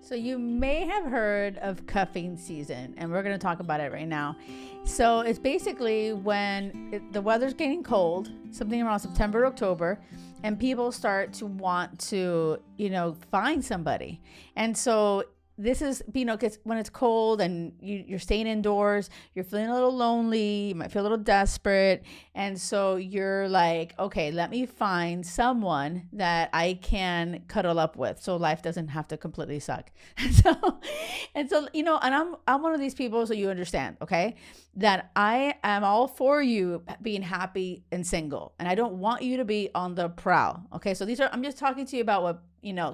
So you may have heard of cuffing season, and we're going to talk about it right now. So it's basically when the weather's getting cold, something around September, October, and people start to want to, find somebody. And so this is, because when it's cold and you're staying indoors, you're feeling a little lonely, you might feel a little desperate. And so you're like, okay, let me find someone that I can cuddle up with so life doesn't have to completely suck. And I'm one of these people, so you understand, okay, that I am all for you being happy and single. And I don't want you to be on the prowl. Okay. So I'm just talking to you about what,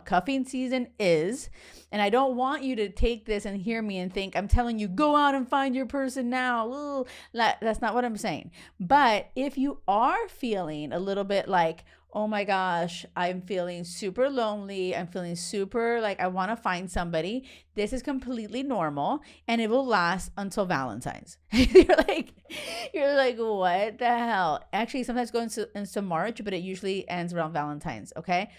cuffing season is. And I don't want you to take this and hear me and think I'm telling you, go out and find your person now. Ooh, that's not what I'm saying. But if you are feeling a little bit like, oh my gosh, I'm feeling super lonely, I'm feeling super like I want to find somebody, this is completely normal and it will last until Valentine's. You're like, what the hell? Actually, sometimes goes into March, but it usually ends around Valentine's. Okay.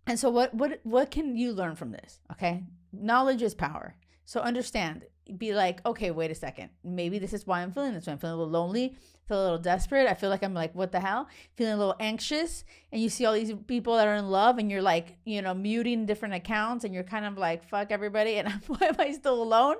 And so what can you learn from this? Okay. Knowledge is power. So understand, be like, okay, wait a second. Maybe this is why I'm feeling this way. I'm feeling a little lonely, feel a little desperate. I feel like I'm like, what the hell? Feeling a little anxious. And you see all these people that are in love and you're like, muting different accounts and you're kind of like, fuck everybody. And why am I still alone?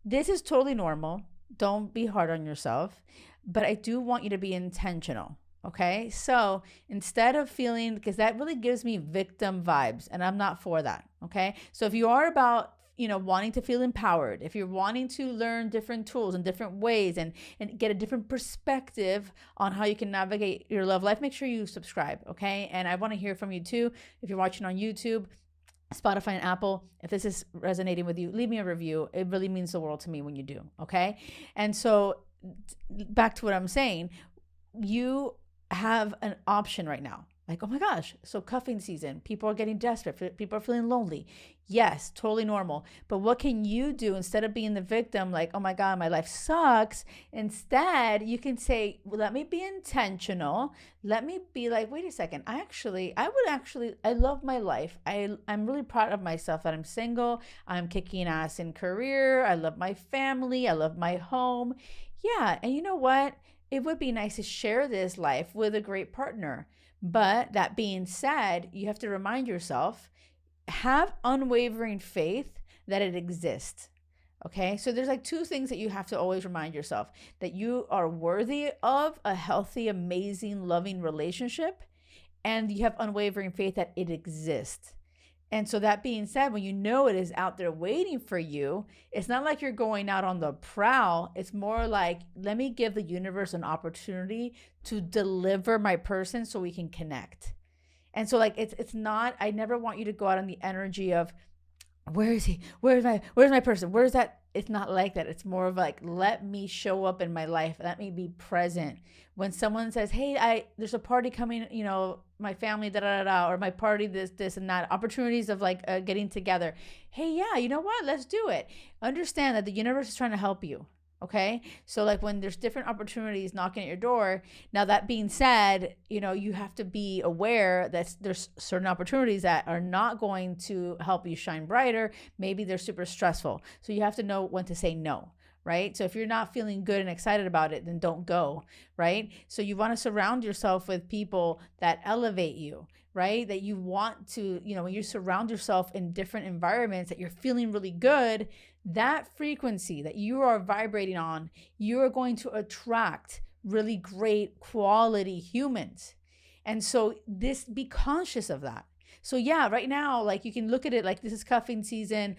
This is totally normal. Don't be hard on yourself. But I do want you to be intentional. Okay. So instead of feeling, because that really gives me victim vibes and I'm not for that. Okay. So if you are about, wanting to feel empowered, if you're wanting to learn different tools and different ways and get a different perspective on how you can navigate your love life, make sure you subscribe. Okay. And I want to hear from you too. If you're watching on YouTube, Spotify and Apple, if this is resonating with you, leave me a review. It really means the world to me when you do. Okay. And so back to what I'm saying, you have an option right now. Like, oh my gosh, so cuffing season, people are getting desperate, people are feeling lonely. Yes, totally normal. But what can you do instead of being the victim, like, oh my God, my life sucks? Instead, you can say, well, let me be intentional. Let me be like, wait a second, I love my life. I'm really proud of myself that I'm single. I'm kicking ass in career. I love my family. I love my home. Yeah, and you know what? It would be nice to share this life with a great partner. But that being said, you have to remind yourself, have unwavering faith that it exists. Okay. So there's like two things that you have to always remind yourself: that you are worthy of a healthy, amazing, loving relationship, and you have unwavering faith that it exists. And so that being said, when you know it is out there waiting for you, it's not like you're going out on the prowl. It's more like, let me give the universe an opportunity to deliver my person so we can connect. And so like, it's not, I never want you to go out on the energy of, where is he? Where's my person? Where's that? It's not like that. It's more of like, let me show up in my life. Let me be present. When someone says, hey, there's a party coming, my family, or my party, this and that, opportunities of like getting together. Hey, yeah, you know what? Let's do it. Understand that the universe is trying to help you. Okay. So like when there's different opportunities knocking at your door, now that being said, you have to be aware that there's certain opportunities that are not going to help you shine brighter. Maybe they're super stressful. So you have to know when to say no. Right? So if you're not feeling good and excited about it, then don't go. Right? So you want to surround yourself with people that elevate you. Right? That you want to, when you surround yourself in different environments that you're feeling really good, that frequency that you are vibrating on, you are going to attract really great quality humans. And so be conscious of that. So yeah, right now, like you can look at it like this is cuffing season.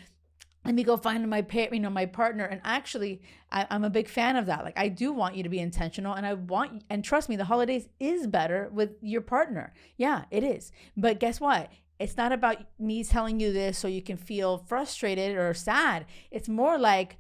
Let me go find my partner. And actually, I'm a big fan of that. Like I do want you to be intentional, and trust me, the holidays is better with your partner. Yeah, it is. But guess what? It's not about me telling you this so you can feel frustrated or sad. It's more like,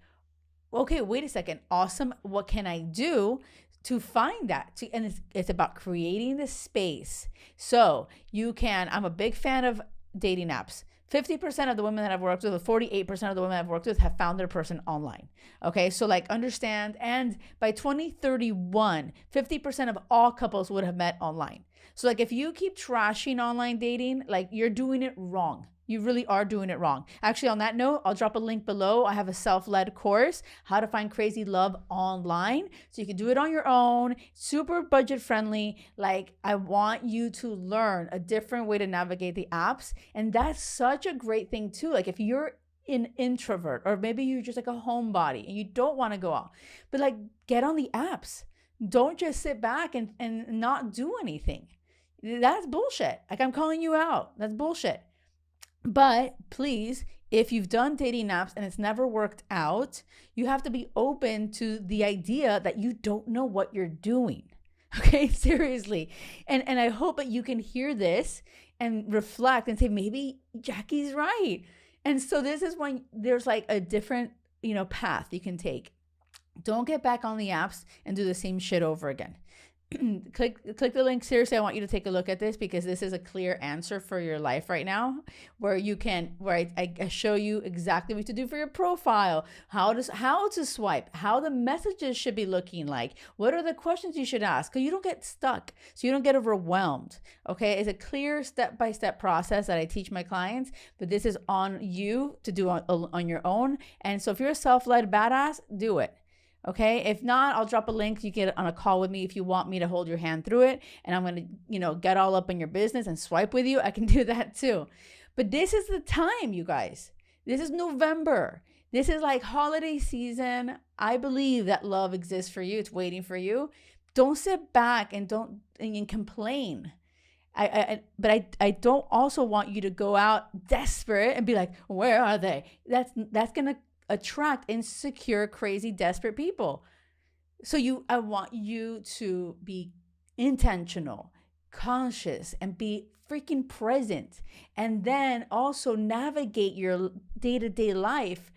okay, wait a second. Awesome. What can I do to find that? And it's about creating the space. So I'm a big fan of dating apps. 50% of the women that I've worked with, 48% of the women I've worked with have found their person online. Okay. So like understand. And by 2031, 50% of all couples would have met online. So like if you keep trashing online dating, like you're doing it wrong. You really are doing it wrong. Actually, on that note, I'll drop a link below. I have a self-led course, how to find crazy love online. So you can do it on your own, super budget friendly. Like I want you to learn a different way to navigate the apps. And that's such a great thing too. Like if you're an introvert, or maybe you're just like a homebody and you don't want to go out, but like get on the apps. Don't just sit back and not do anything. That's bullshit. Like I'm calling you out. That's bullshit. But please, if you've done dating apps and it's never worked out, you have to be open to the idea that you don't know what you're doing. Okay, seriously. And I hope that you can hear this and reflect and say, maybe Jackie's right. And so this is when there's like a different, path you can take. Don't get back on the apps and do the same shit over again. click the link. Seriously, I want you to take a look at this because this is a clear answer for your life right now, where I show you exactly what to do for your profile, how to swipe, how the messages should be looking like, what are the questions you should ask, so you don't get stuck, so you don't get overwhelmed. Okay, it's a clear step-by-step process that I teach my clients, but this is on you to do on your own. And so if you're a self-led badass, do it. Okay. If not, I'll drop a link. You get on a call with me if you want me to hold your hand through it. And I'm going to, get all up in your business and swipe with you. I can do that too. But this is the time, you guys. This is November. This is like holiday season. I believe that love exists for you. It's waiting for you. Don't sit back and complain. But I don't also want you to go out desperate and be like, where are they? That's going to attract insecure, crazy, desperate people. So I want you to be intentional, conscious, and be freaking present. And then also navigate your day-to-day life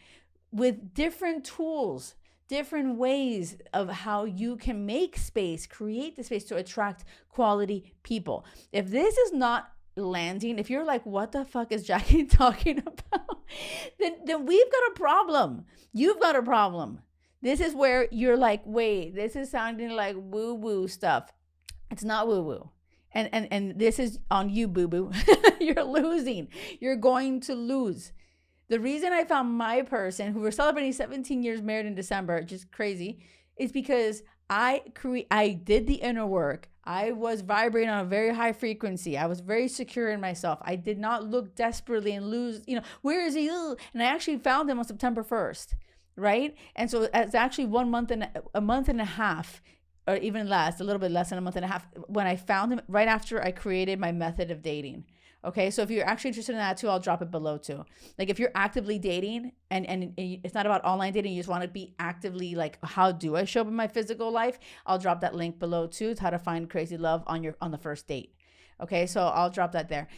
with different tools, different ways of how you can make space, create the space to attract quality people. If this is not landing, if you're like, what the fuck is Jackie talking about? then we've got a problem. You've got a problem. This is where you're like, wait, this is sounding like woo-woo stuff. It's not woo-woo. And this is on you, boo-boo. You're losing. You're going to lose. The reason I found my person, who we're celebrating 17 years married in December, just crazy, is because I did the inner work. I was vibrating on a very high frequency. I was very secure in myself. I did not look desperately and lose, where is he? And I actually found him on September 1st, right? And so it's actually a month and a half, or even less, a little bit less than a month and a half, when I found him, right after I created my method of dating. Okay, so if you're actually interested in that too, I'll drop it below too. Like if you're actively dating and it's not about online dating, you just want to be actively like, how do I show up in my physical life? I'll drop that link below too. It's how to find crazy love on the first date. Okay, so I'll drop that there.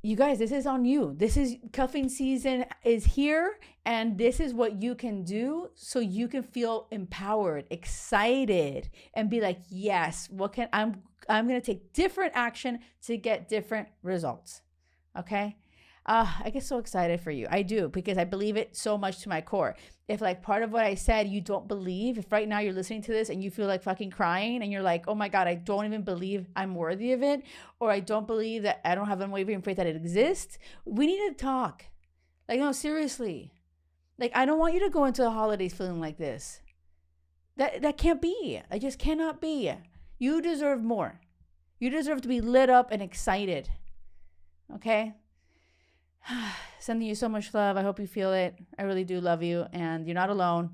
You guys, this is on you. This is cuffing season is here, and this is what you can do so you can feel empowered, excited, and be like, yes, I'm going to take different action to get different results. Okay. I get so excited for you. I do, because I believe it so much to my core. If like part of what I said you don't believe, if right now you're listening to this and you feel like fucking crying and you're like, oh my God, I don't even believe I'm worthy of it, or I don't believe that I don't have unwavering faith that it exists, we need to talk. Like, no, seriously. Like, I don't want you to go into the holidays feeling like this. That can't be. I just cannot be. You deserve more. You deserve to be lit up and excited. Okay? Sending you so much love. I hope you feel it. I really do love you, and you're not alone.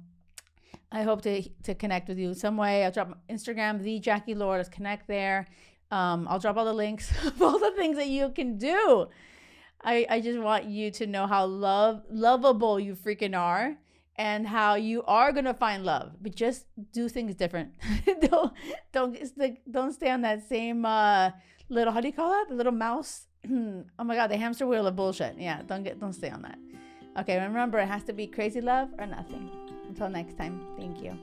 I hope to connect with you some way. I'll drop Instagram, the Jackie Loor. Let's connect there. I'll drop all the links of all the things that you can do. I just want you to know how lovable you freaking are, and how you are gonna find love, but just do things different. don't stay on that same little, how do you call that? The little mouse. Oh my God, the hamster wheel of bullshit. Yeah, don't stay on that. Okay, remember, it has to be crazy love or nothing. Until next time, thank you.